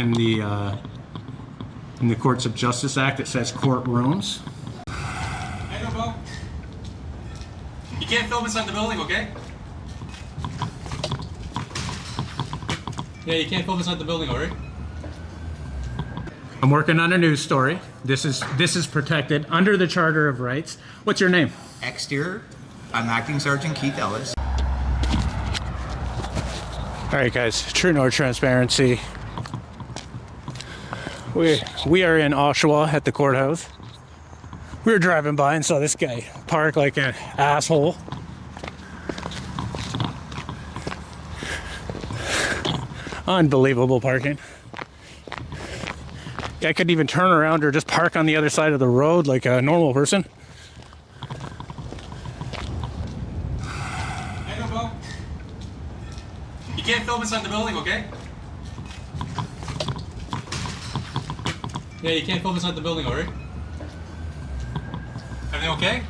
in the Courts of Justice Act, it says courtrooms. I know, Bo. You can't film inside the building, okay? Yeah, you can't film inside the building, alright? I'm working on a news story. This is protected under the Charter of Rights. What's your name? Exterior. I'm Acting Sergeant Keith Ellis. All right, guys. True North Transparency. We are in Oshawa at the courthouse. We were driving by and saw this guy park like an asshole. Unbelievable parking. I couldn't even turn around or just park on the other side of the road like a normal person. I know, Bo. You can't film inside the building, okay? Yeah, you can't film inside the building, alright? Everything okay?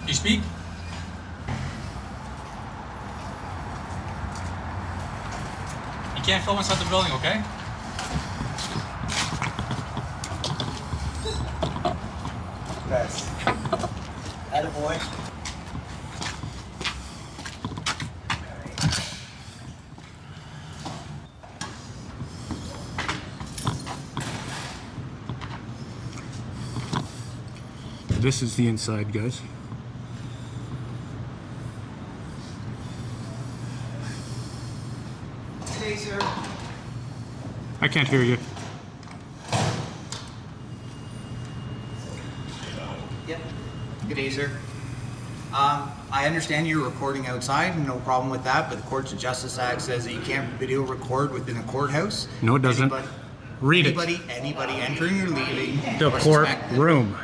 You speak? You can't film inside the building, okay? Yes. Attaboy. This is the inside, guys. Today, sir. I can't hear you. Yep. Good day, sir. I understand you're recording outside, no problem with that, but the Courts of Justice Act says that you can't video record within a courthouse. No, it doesn't. Read it. Anybody entering or leaving. The courtroom.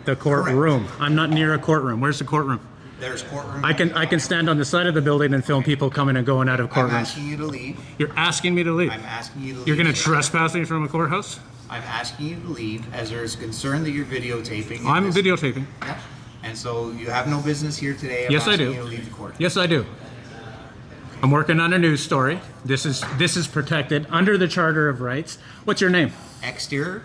The courtroom. I'm not near a courtroom. Where's the courtroom? There's courtroom. I can stand on the side of the building and film people coming and going out of I'm courtrooms. asking you to leave. You're asking me to leave. I'm asking you to leave. You're going to sir. trespass me from a courthouse? I'm asking you to leave as there is concern that you're videotaping. I'm videotaping. Yep. And so you have no business here today. I'm Yes, I asking do. you to leave the court. Yes, I do. I'm working on a news story. This is protected under the Charter of Rights. What's your name? Exterior.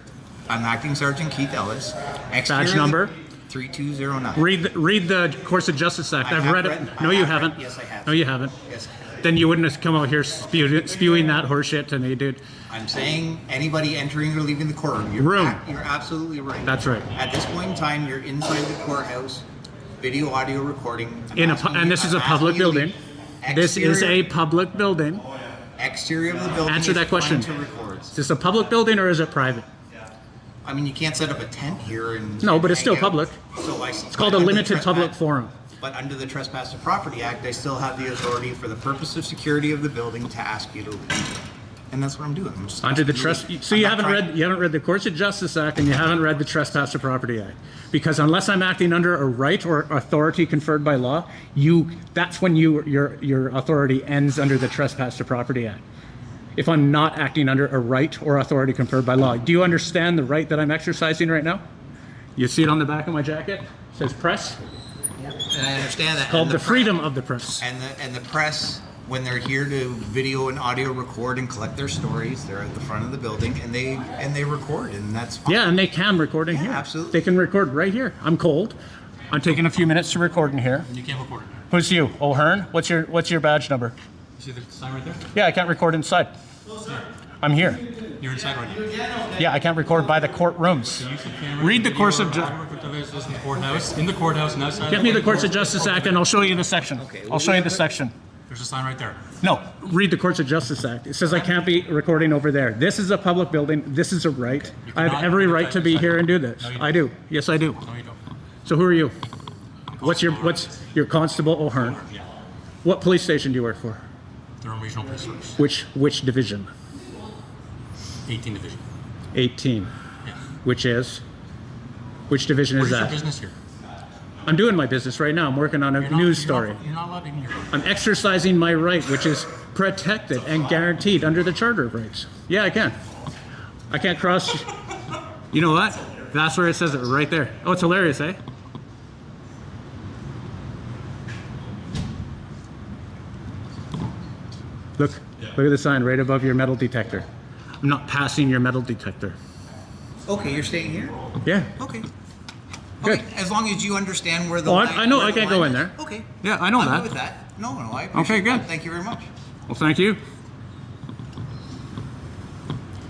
I'm Acting Sergeant Keith Ellis. Exterior. Badge number? 3209. Read the Courts of Justice Act. I I've have read it. read- No, I you have haven't. read- yes, I have. No, you haven't. Yes. Then you wouldn't have come out here spewing that horseshit to me, dude. I'm saying anybody entering or leaving the courtroom. You're absolutely right. That's right. At this point in time, you're inside the courthouse, video, audio recording. And this is a public building. This is a public building. Exterior of the building. Answer is that question. fine to record. Is this a public building or is it private? I mean, you can't set up a tent here and. No, but it's hang still out. public. So It's called a limited public forum. But under the Trespass to Property Act, I still have the authority for the purpose of security of the building to ask you to leave. And that's what I'm doing. I'm just Under the asking you to leave. so I'm you not haven't read the Courts of Justice Act and you haven't read the Trespass to Property Act, because unless I'm acting under a right or authority conferred by law, that's when your authority ends under the Trespass to Property Act. If I'm not acting under a right or authority conferred by law, do you understand the right that I'm exercising right now? You see it on the back of my jacket. It says press. And I understand that. Called And the press- freedom of the press. And the press, when they're here to video and audio record and collect their stories, they're at the front of the building and they record, and that's fine. Yeah, and they can record in Yeah, here. absolutely. They can record right here. I'm cold. I'm taking a few minutes to record in here. And you can't record it. Who's you? O'Hearn? What's your badge number? You see the sign right there? Yeah, I can't record inside. I'm here. You're inside right now. Yeah, I can't record by the courtrooms. Use the camera, Read the video, Courts of or Justice. whatever it is in the courthouse. In the courthouse and outside. Get me the Courts of Justice Act and I'll show you the section. I'll show you the section. There's a sign right there. No, read the Courts of Justice Act. It says I can't be recording over there. This is a public building. This is a right. I have cannot every right protect to be the here and do this. No, you don't. I do. Yes, I do. No, you don't. So who are you? What's your Constable O'Hearn? Yeah. What police station do you work for? Durham Regional Police Service. Which division? 18 Division. 18. Yeah. Which division What is is your that? business here? I'm doing my business right now. I'm working on a news story. You're not allowed in here. I'm exercising my right, which is protected and guaranteed under the Charter of Rights. Yeah, I can. I can't cross. You know what? That's where it says it right there. Oh, it's hilarious, eh? Look. Yeah. Look at the sign right above your metal detector. I'm not passing your metal detector. Okay, you're staying here? Yeah. Okay. Good. Okay, as long as you understand where the Oh, line, I know where I the can't go line in is. there. Okay. Yeah, I know I'm that. good with that. No, I appreciate Okay, good. that. Thank you very much. Well, thank you.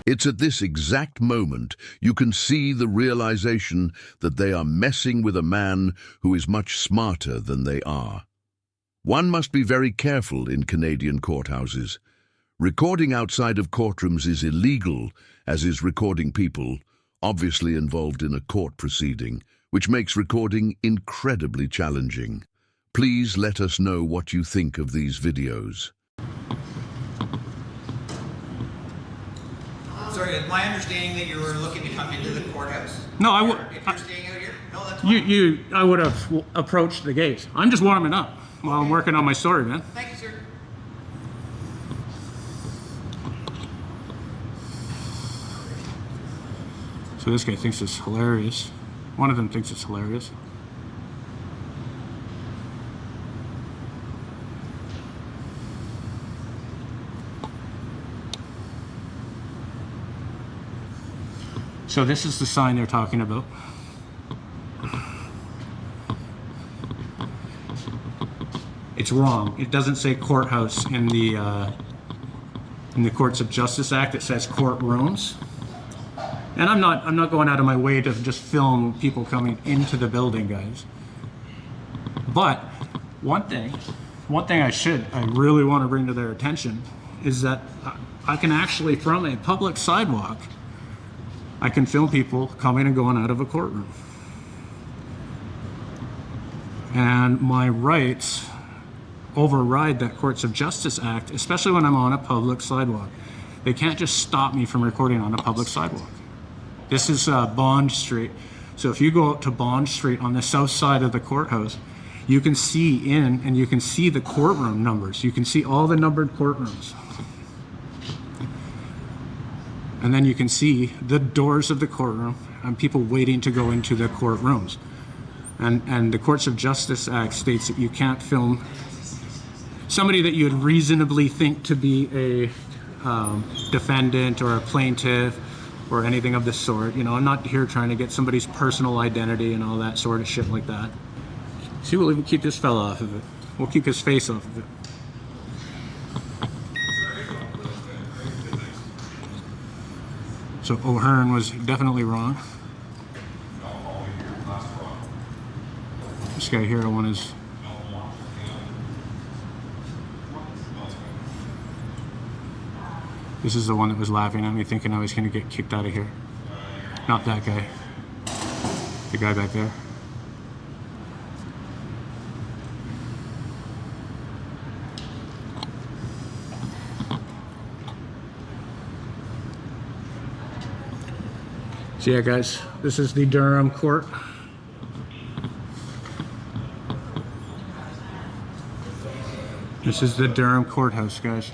It's at this exact moment you can see the realization that they are messing with a man who is much smarter than they are. One must be very careful in Canadian courthouses. Recording outside of courtrooms is illegal, as is recording people, obviously involved in a court proceeding, which makes recording incredibly challenging. Please let us know what you think of these videos. Sorry, is my understanding that you were looking to come into the courthouse? No, I would. If you're staying out here? No, that's fine. I would have approached the gate. I'm just warming up while I'm working on my story, man. Thank you, sir. So this guy thinks it's hilarious. One of them thinks it's hilarious. So this is the sign they're talking about. It's wrong. It doesn't say courthouse in the Courts of Justice Act. It says courtrooms. And I'm not going out of my way to just film people coming into the building, guys. But one thing I really want to bring to their attention is that I can actually, from a public sidewalk, I can film people coming and going out of a courtroom. And my rights override that Courts of Justice Act, especially when I'm on a public sidewalk. They can't just stop me from recording on a public sidewalk. This is Bond Street. So if you go out to Bond Street on the south side of the courthouse, you can see in and you can see the courtroom numbers. You can see all the numbered courtrooms. And then you can see the doors of the courtroom and people waiting to go into the courtrooms. And the Courts of Justice Act states that you can't film somebody that you would reasonably think to be a defendant or a plaintiff or anything of the sort. You know, I'm not here trying to get somebody's personal identity and all that sort of shit like that. See, we'll even keep this fella off of it. We'll keep his face off of it. So O'Hearn was definitely wrong. This guy here, I want his... This is the one that was laughing at me, thinking I was going to get kicked out of here. Not that guy. The guy back there. So yeah, guys, this is the Durham court. This is the Durham courthouse, guys.